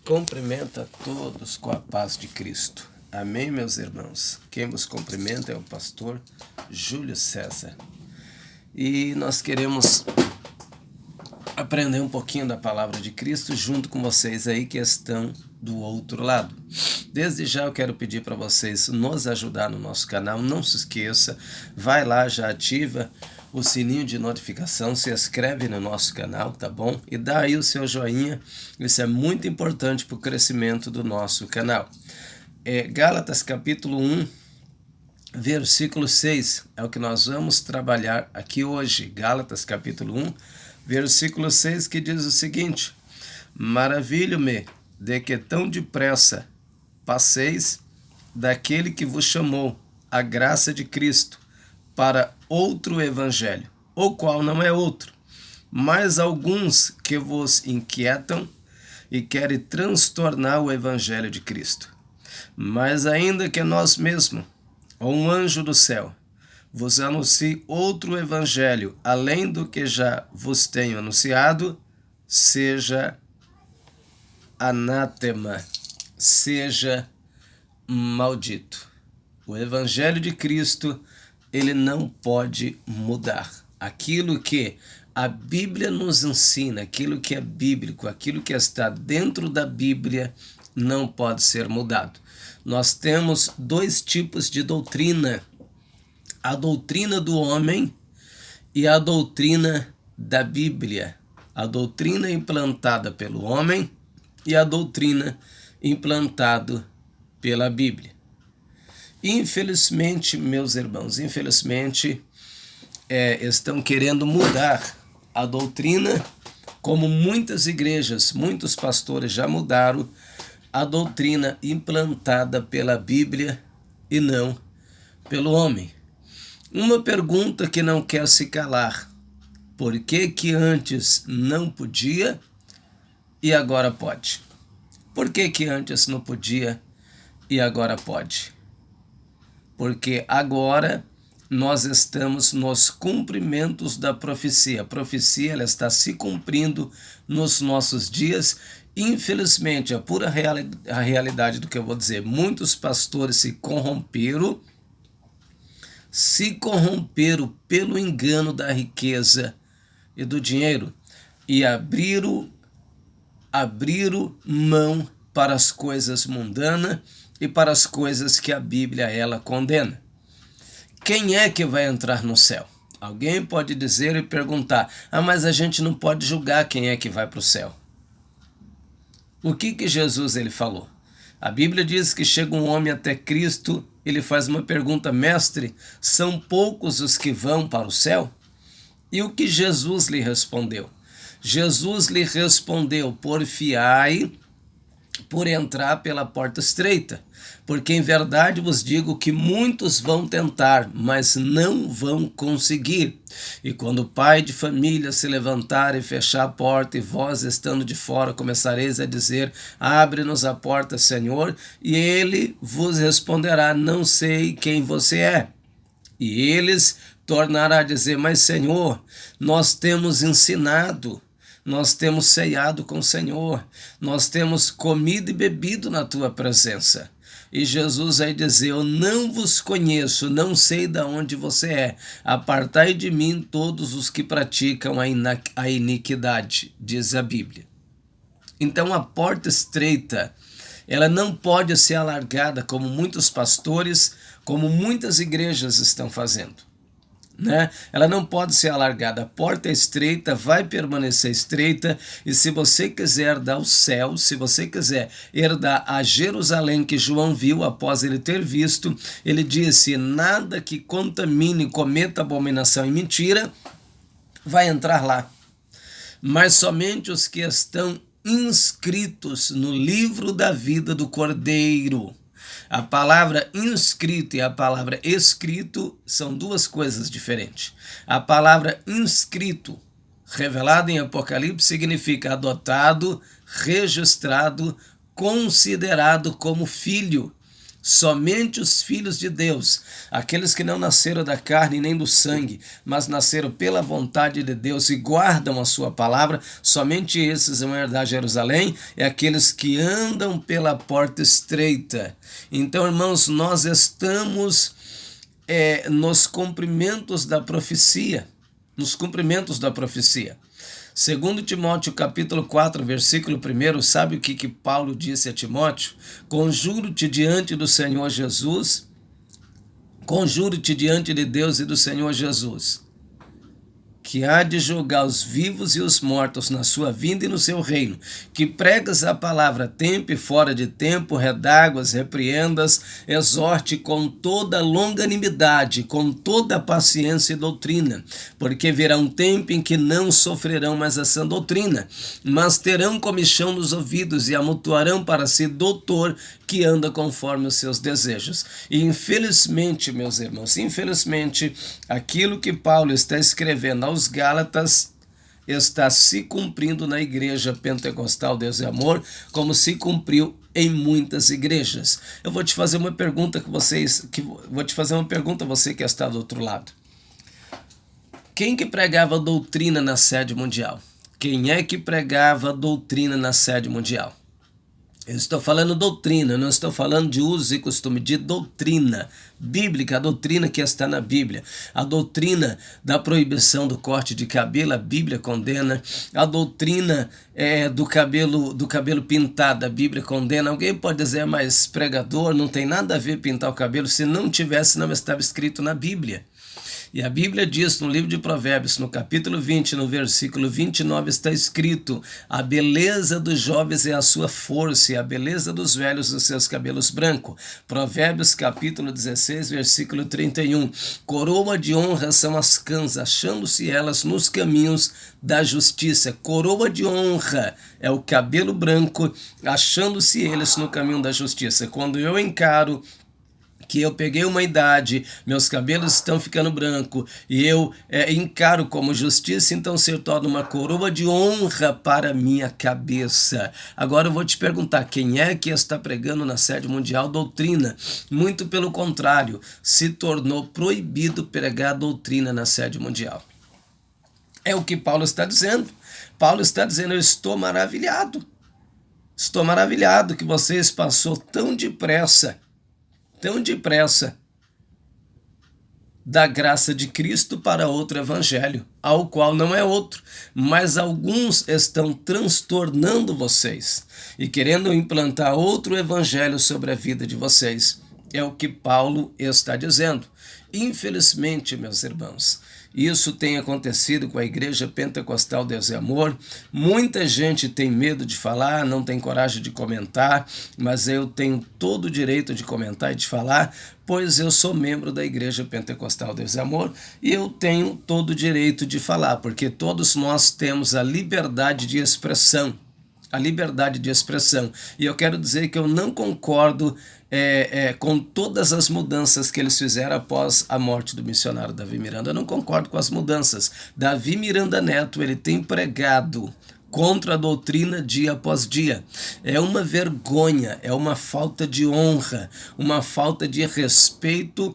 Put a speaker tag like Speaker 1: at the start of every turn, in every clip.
Speaker 1: Cumprimento a todos com a paz de Cristo. Amém, meus irmãos? Quem vos cumprimenta é o pastor Júlio César. E nós queremos aprender um pouquinho da palavra de Cristo junto com vocês aí que estão do outro lado. Desde já eu quero pedir para vocês nos ajudar no nosso canal. Não se esqueça, vai lá, já ativa o sininho de notificação, se inscreve no nosso canal, tá bom? E dá aí o seu joinha, isso é muito importante para o crescimento do nosso canal. Gálatas capítulo 1, versículo 6, é o que nós vamos trabalhar aqui hoje. Gálatas capítulo 1, versículo 6, que diz o seguinte: maravilho-me de que tão depressa passeis daquele que vos chamou a graça de Cristo para outro evangelho, o qual não é outro, mas alguns que vos inquietam e querem transtornar o evangelho de Cristo. Mas ainda que nós mesmos, ou um anjo do céu, vos anuncie outro evangelho, além do que já vos tenho anunciado, seja anátema, seja maldito. O evangelho de Cristo, ele não pode mudar. Aquilo que a Bíblia nos ensina, aquilo que é bíblico, aquilo que está dentro da Bíblia, não pode ser mudado. Nós temos dois tipos de doutrina: a doutrina do homem e a doutrina da Bíblia. A doutrina implantada pelo homem e a doutrina implantada pela Bíblia. Infelizmente, meus irmãos, estão querendo mudar a doutrina, como muitas igrejas, muitos pastores já mudaram a doutrina implantada pela Bíblia e não pelo homem. Uma pergunta que não quer se calar: por que que antes não podia e agora pode? Por que que antes não podia e agora pode? Porque agora nós estamos nos cumprimentos da profecia. A profecia, ela está se cumprindo nos nossos dias. Infelizmente, a pura realidade do que eu vou dizer, muitos pastores se corromperam pelo engano da riqueza e do dinheiro e abriram mão para as coisas mundanas e para as coisas que a Bíblia ela condena. Quem é que vai entrar no céu? Alguém pode dizer e perguntar: mas a gente não pode julgar quem é que vai para o céu. O que Jesus ele falou? A Bíblia diz que chega um homem até Cristo, ele faz uma pergunta: mestre, são poucos os que vão para o céu? E o que Jesus lhe respondeu? Jesus lhe respondeu: porfiai por entrar pela porta estreita, porque em verdade vos digo que muitos vão tentar, mas não vão conseguir. E quando o pai de família se levantar e fechar a porta, e vós estando de fora começareis a dizer: abre-nos a porta, Senhor, e ele vos responderá: não sei quem você é. E eles tornará a dizer: mas Senhor, nós temos ensinado, nós temos ceiado com o Senhor, nós temos comido e bebido na tua presença. E Jesus vai dizer: eu não vos conheço, não sei de onde você é. Apartai de mim todos os que praticam a iniquidade, diz a Bíblia. Então a porta estreita, ela não pode ser alargada como muitos pastores, como muitas igrejas estão fazendo. Ela não pode ser alargada. A porta é estreita, vai permanecer estreita, e se você quiser dar o céu, se você quiser herdar a Jerusalém que João viu após ele ter visto, ele disse: nada que contamine, cometa abominação e mentira vai entrar lá, mas somente os que estão inscritos no livro da vida do Cordeiro. A palavra inscrito e a palavra escrito são duas coisas diferentes. A palavra inscrito, revelada em Apocalipse, significa adotado, registrado, considerado como filho. Somente os filhos de Deus, aqueles que não nasceram da carne nem do sangue, mas nasceram pela vontade de Deus e guardam a sua palavra, somente esses vão herdar Jerusalém, é aqueles que andam pela porta estreita. Então, irmãos, nós estamos nos cumprimentos da profecia, Segundo Timóteo capítulo 4, versículo 1, sabe o que Paulo disse a Timóteo? Conjuro-te diante do Senhor Jesus, conjuro-te diante de Deus e do Senhor Jesus, que há de julgar os vivos e os mortos na sua vinda e no seu reino, que pregas a palavra a tempo e fora de tempo, redáguas, repreendas, exorte com toda longanimidade, com toda paciência e doutrina, porque virá um tempo em que não sofrerão mais a sã doutrina, mas terão comichão nos ouvidos e amontoarão para si doutor que anda conforme os seus desejos. E infelizmente, meus irmãos, aquilo que Paulo está escrevendo aos Gálatas está se cumprindo na igreja pentecostal Deus e Amor, como se cumpriu em muitas igrejas. Eu vou te fazer uma pergunta você que está do outro lado. Quem que pregava doutrina na sede mundial? Quem é que pregava doutrina na sede mundial? Eu estou falando doutrina, não estou falando de uso e costume, de doutrina bíblica, a doutrina que está na Bíblia. A doutrina da proibição do corte de cabelo, a Bíblia condena. A doutrina do cabelo pintado, a Bíblia condena. Alguém pode dizer, mas pregador, não tem nada a ver pintar o cabelo. Se não tivesse, não estava escrito na Bíblia. E a Bíblia diz no livro de Provérbios, no capítulo 20, no versículo 29, está escrito: a beleza dos jovens é a sua força, e a beleza dos velhos os seus cabelos brancos. Provérbios capítulo 16, versículo 31. Coroa de honra são as cãs, achando-se elas nos caminhos da justiça. Coroa de honra é o cabelo branco, achando-se eles no caminho da justiça. Quando eu encaro que eu peguei uma idade, meus cabelos estão ficando branco e eu encaro como justiça, então se torna uma coroa de honra para minha cabeça. Agora eu vou te perguntar, quem é que está pregando na sede mundial doutrina? Muito pelo contrário, se tornou proibido pregar doutrina na sede mundial. É o que Paulo está dizendo. Paulo está dizendo, eu estou maravilhado que vocês passou tão depressa da graça de Cristo para outro evangelho, ao qual não é outro, mas alguns estão transtornando vocês e querendo implantar outro evangelho sobre a vida de vocês. É o que Paulo está dizendo. Infelizmente, meus irmãos, isso tem acontecido com a Igreja Pentecostal Deus e Amor. Muita gente tem medo de falar, não tem coragem de comentar, mas eu tenho todo o direito de comentar e de falar, pois eu sou membro da Igreja Pentecostal Deus e Amor e eu tenho todo o direito de falar, porque todos nós temos a liberdade de expressão. E eu quero dizer que eu não concordo com todas as mudanças que eles fizeram após a morte do missionário Davi Miranda. Eu não concordo com as mudanças. Davi Miranda Neto, ele tem pregado contra a doutrina dia após dia. É uma vergonha, é uma falta de honra, uma falta de respeito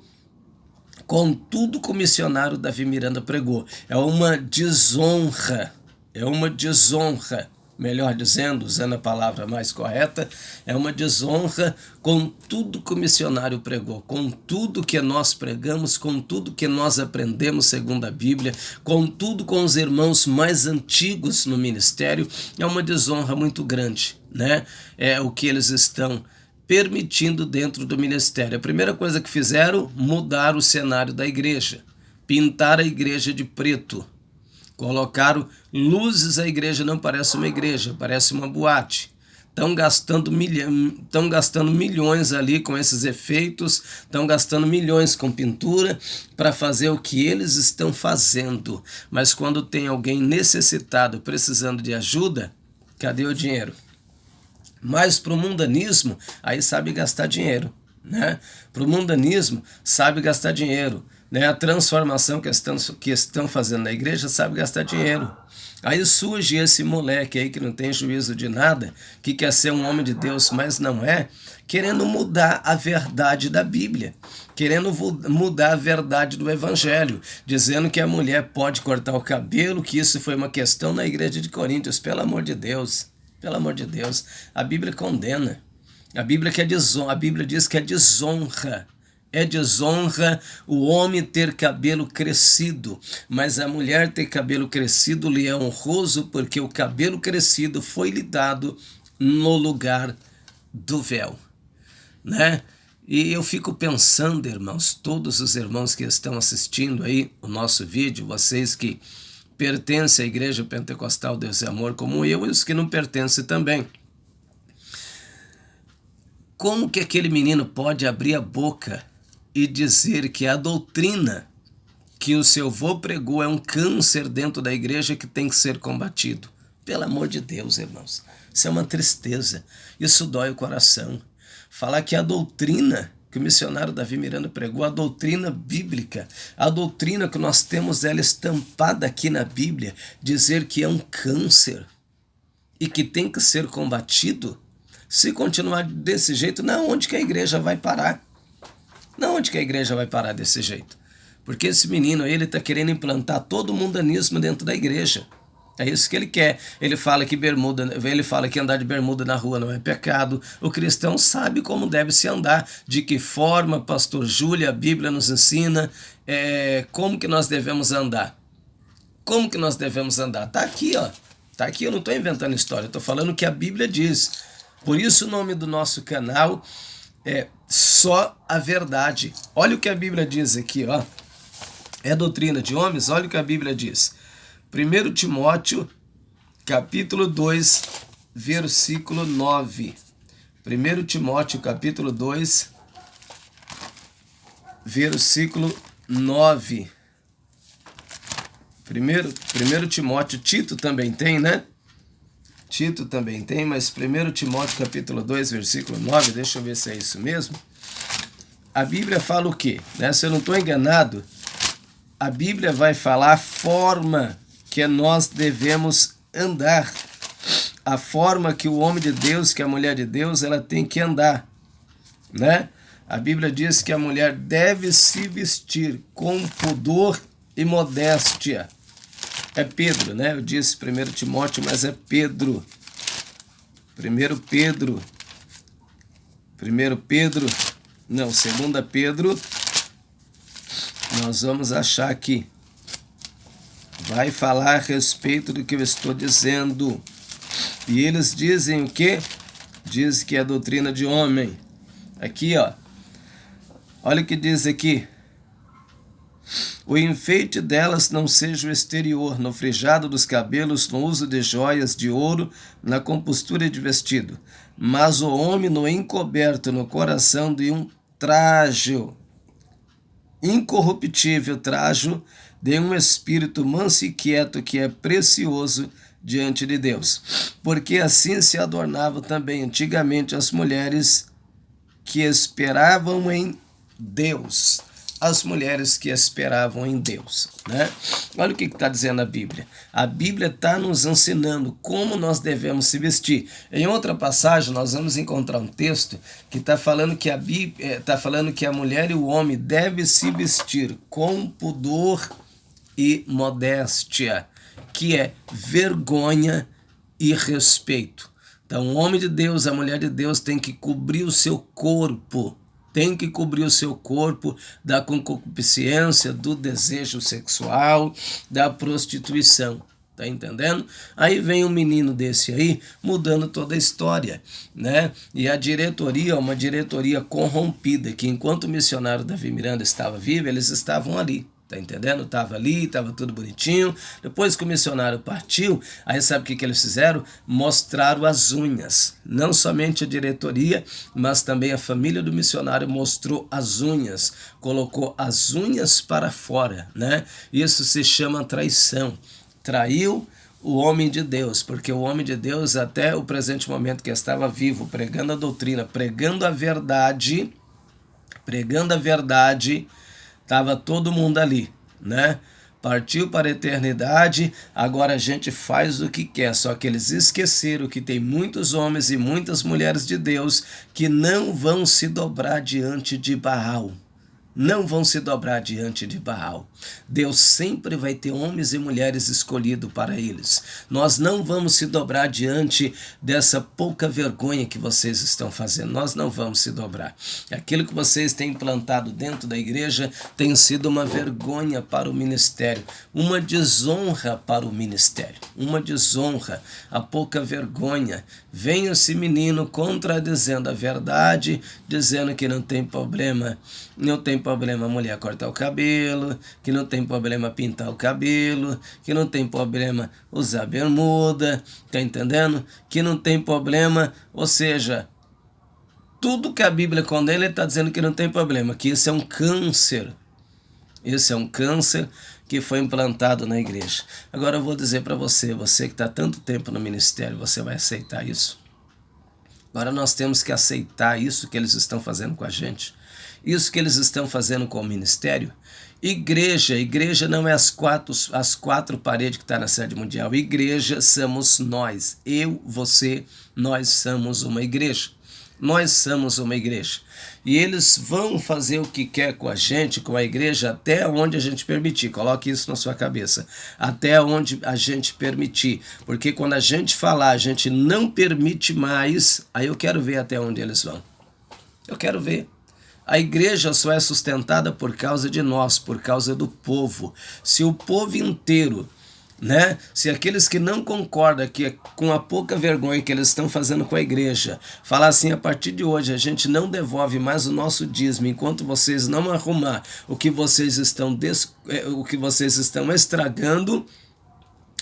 Speaker 1: com tudo que o missionário Davi Miranda pregou. É uma desonra, melhor dizendo, usando a palavra mais correta, é uma desonra com tudo que o missionário pregou, com tudo que nós pregamos, com tudo que nós aprendemos segundo a Bíblia, com os irmãos mais antigos no ministério. É uma desonra muito grande, né? É o que eles estão permitindo dentro do ministério. A primeira coisa que fizeram, mudar o cenário da igreja, pintar a igreja de preto. Colocaram luzes, a igreja não parece uma igreja, parece uma boate. Estão gastando milhões ali com esses efeitos, estão gastando milhões com pintura para fazer o que eles estão fazendo. Mas quando tem alguém necessitado, precisando de ajuda, cadê o dinheiro? Mas para o mundanismo, aí sabe gastar dinheiro, né? Para o mundanismo, sabe gastar dinheiro. né? A transformação que estão fazendo na igreja, sabe gastar dinheiro. Aí surge esse moleque aí que não tem juízo de nada, que quer ser um homem de Deus, mas não é, querendo mudar a verdade da Bíblia, querendo mudar a verdade do Evangelho, dizendo que a mulher pode cortar o cabelo, que isso foi uma questão na igreja de Coríntios. Pelo amor de Deus, a Bíblia condena. A Bíblia diz que é desonra. É desonra o homem ter cabelo crescido, mas a mulher ter cabelo crescido lhe é honroso, porque o cabelo crescido foi lhe dado no lugar do véu, né? E eu fico pensando, irmãos, todos os irmãos que estão assistindo aí o nosso vídeo, vocês que pertencem à Igreja Pentecostal Deus e Amor como eu, e os que não pertencem também. Como que aquele menino pode abrir a boca e dizer que a doutrina que o seu avô pregou é um câncer dentro da igreja que tem que ser combatido? Pelo amor de Deus, irmãos, isso é uma tristeza, isso dói o coração. Falar que a doutrina que o missionário Davi Miranda pregou, a doutrina bíblica, a doutrina que nós temos ela estampada aqui na Bíblia, dizer que é um câncer e que tem que ser combatido. Se continuar desse jeito, não, onde que a igreja vai parar? Não, onde que a igreja vai parar desse jeito? Porque esse menino aí, ele está querendo implantar todo o mundanismo dentro da igreja. É isso que ele quer. Ele fala que andar de bermuda na rua não é pecado. O cristão sabe como deve se andar, de que forma, pastor Júlio, a Bíblia nos ensina, como que nós devemos andar. Como que nós devemos andar? Está aqui, ó. Está aqui, eu não estou inventando história, estou falando o que a Bíblia diz. Por isso o nome do nosso canal é Só a Verdade. Olha o que a Bíblia diz aqui, ó. É doutrina de homens? Olha o que a Bíblia diz. 1 Timóteo, capítulo 2, versículo 9. 1 Timóteo, capítulo 2, versículo 9. 1 Timóteo, Tito também tem, né? Tito também tem, mas 1 Timóteo capítulo 2, versículo 9, deixa eu ver se é isso mesmo. A Bíblia fala o quê? Né? Se eu não estou enganado, a Bíblia vai falar a forma que nós devemos andar. A forma que o homem de Deus, que a mulher de Deus, ela tem que andar. Né? A Bíblia diz que a mulher deve se vestir com pudor e modéstia. É Pedro, né? Eu disse 1 Timóteo, mas é Pedro. 2 Pedro, nós vamos achar aqui. Vai falar a respeito do que eu estou dizendo. E eles dizem o quê? Diz que é doutrina de homem. Aqui, ó. Olha o que diz aqui. O enfeite delas não seja o exterior, no frijado dos cabelos, no uso de joias de ouro, na compostura de vestido, mas o homem no encoberto no coração de um trajo, incorruptível trajo, de um espírito manso e quieto que é precioso diante de Deus. Porque assim se adornavam também antigamente as mulheres que esperavam em Deus. As mulheres que esperavam em Deus, né? Olha o que está dizendo a Bíblia. A Bíblia está nos ensinando como nós devemos se vestir. Em outra passagem, nós vamos encontrar um texto que está falando que a mulher e o homem devem se vestir com pudor e modéstia, que é vergonha e respeito. Então, o homem de Deus, a mulher de Deus tem que cobrir o seu corpo. Tem que cobrir o seu corpo da concupiscência, do desejo sexual, da prostituição. Tá entendendo? Aí vem um menino desse aí, mudando toda a história, né? E a diretoria, uma diretoria corrompida, que enquanto o missionário Davi Miranda estava vivo, eles estavam ali. Tá entendendo? Tava ali, tava tudo bonitinho. Depois que o missionário partiu, aí sabe o que eles fizeram? Mostraram as unhas. Não somente a diretoria, mas também a família do missionário mostrou as unhas. Colocou as unhas para fora, né? Isso se chama traição. Traiu o homem de Deus, porque o homem de Deus, até o presente momento que estava vivo, pregando a doutrina, pregando a verdade, Estava todo mundo ali, né? Partiu para a eternidade, agora a gente faz o que quer, só que eles esqueceram que tem muitos homens e muitas mulheres de Deus que não vão se dobrar diante de Baal. Não vão se dobrar diante de Baal. Deus sempre vai ter homens e mulheres escolhidos para eles. Nós não vamos se dobrar diante dessa pouca vergonha que vocês estão fazendo. Nós não vamos se dobrar. Aquilo que vocês têm implantado dentro da igreja tem sido uma vergonha para o ministério, uma desonra para o ministério, uma desonra, a pouca vergonha. Vem esse menino contradizendo a verdade, dizendo que não tem problema, não tem problema a mulher cortar o cabelo, que não tem problema pintar o cabelo, que não tem problema usar bermuda, tá entendendo? Que não tem problema, ou seja, tudo que a Bíblia condena, ele está dizendo que não tem problema, que isso é um câncer. Esse é um câncer que foi implantado na igreja. Agora eu vou dizer para você, você que está tanto tempo no ministério, você vai aceitar isso? Agora nós temos que aceitar isso que eles estão fazendo com a gente. Isso que eles estão fazendo com o ministério. Igreja não é as quatro paredes que está na sede mundial. Igreja somos nós. Eu, você, nós somos uma igreja. Nós somos uma igreja. E eles vão fazer o que quer com a gente, com a igreja, até onde a gente permitir. Coloque isso na sua cabeça. Até onde a gente permitir. Porque quando a gente falar, a gente não permite mais, aí eu quero ver até onde eles vão. Eu quero ver. A igreja só é sustentada por causa de nós, por causa do povo. Se o povo inteiro, né? Se aqueles que não concordam com a pouca vergonha que eles estão fazendo com a igreja, falar assim, a partir de hoje a gente não devolve mais o nosso dízimo enquanto vocês não arrumar o que vocês estão estragando,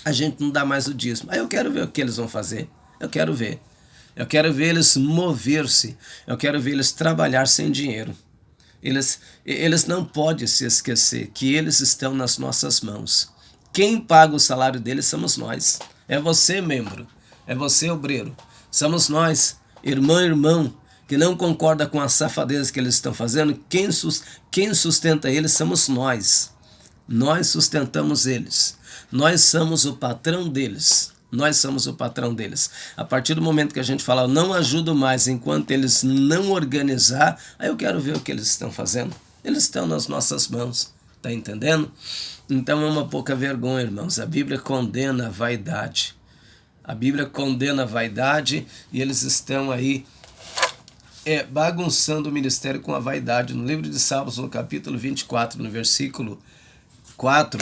Speaker 1: a gente não dá mais o dízimo. Aí eu quero ver o que eles vão fazer. Eu quero ver. Eu quero ver eles mover-se. Eu quero ver eles trabalhar sem dinheiro. Eles não podem se esquecer que eles estão nas nossas mãos. Quem paga o salário deles somos nós. É você, membro. É você, obreiro. Somos nós, irmão, que não concorda com a safadeza que eles estão fazendo. Quem sustenta eles somos nós. Nós sustentamos eles. Nós somos o patrão deles. Nós somos o patrão deles. A partir do momento que a gente fala, eu não ajudo mais enquanto eles não organizar, aí eu quero ver o que eles estão fazendo. Eles estão nas nossas mãos. Tá entendendo? Então é uma pouca vergonha, irmãos. A Bíblia condena a vaidade. A Bíblia condena a vaidade e eles estão aí bagunçando o ministério com a vaidade. No livro de Salmos, no capítulo 24, no versículo 4,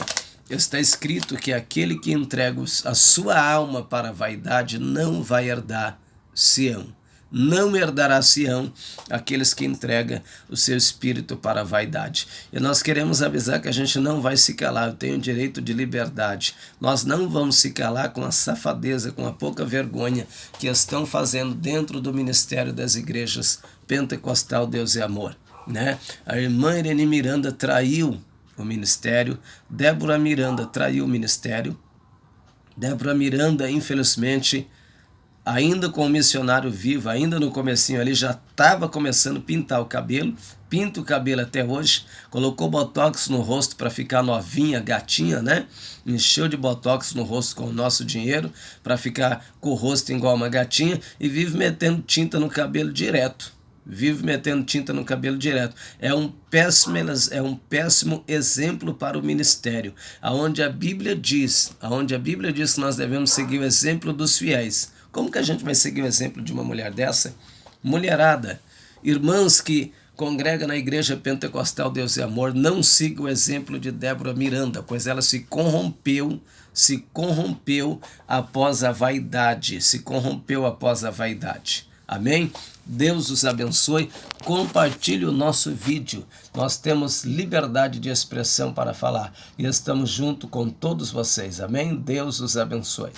Speaker 1: está escrito que aquele que entrega a sua alma para a vaidade não vai herdar Sião. Não herdará Sião aqueles que entregam o seu espírito para a vaidade. E nós queremos avisar que a gente não vai se calar. Eu tenho direito de liberdade. Nós não vamos se calar com a safadeza, com a pouca vergonha que estão fazendo dentro do ministério das igrejas Pentecostal Deus e Amor, né? A irmã Irene Miranda traiu o ministério. Débora Miranda traiu o ministério. Débora Miranda, infelizmente, ainda com o missionário vivo, ainda no comecinho ali, já estava começando a pintar o cabelo, pinta o cabelo até hoje, colocou botox no rosto para ficar novinha, gatinha, né? Encheu de botox no rosto com o nosso dinheiro para ficar com o rosto igual uma gatinha e vive metendo tinta no cabelo direto. Vive metendo tinta no cabelo direto. É um péssimo exemplo para o ministério, aonde a Bíblia diz que nós devemos seguir o exemplo dos fiéis. Como que a gente vai seguir o exemplo de uma mulher dessa? Mulherada, irmãs que congregam na igreja Pentecostal Deus e Amor, não sigam o exemplo de Débora Miranda, pois ela se corrompeu após a vaidade, Amém? Deus os abençoe. Compartilhe o nosso vídeo. Nós temos liberdade de expressão para falar e estamos junto com todos vocês. Amém? Deus os abençoe.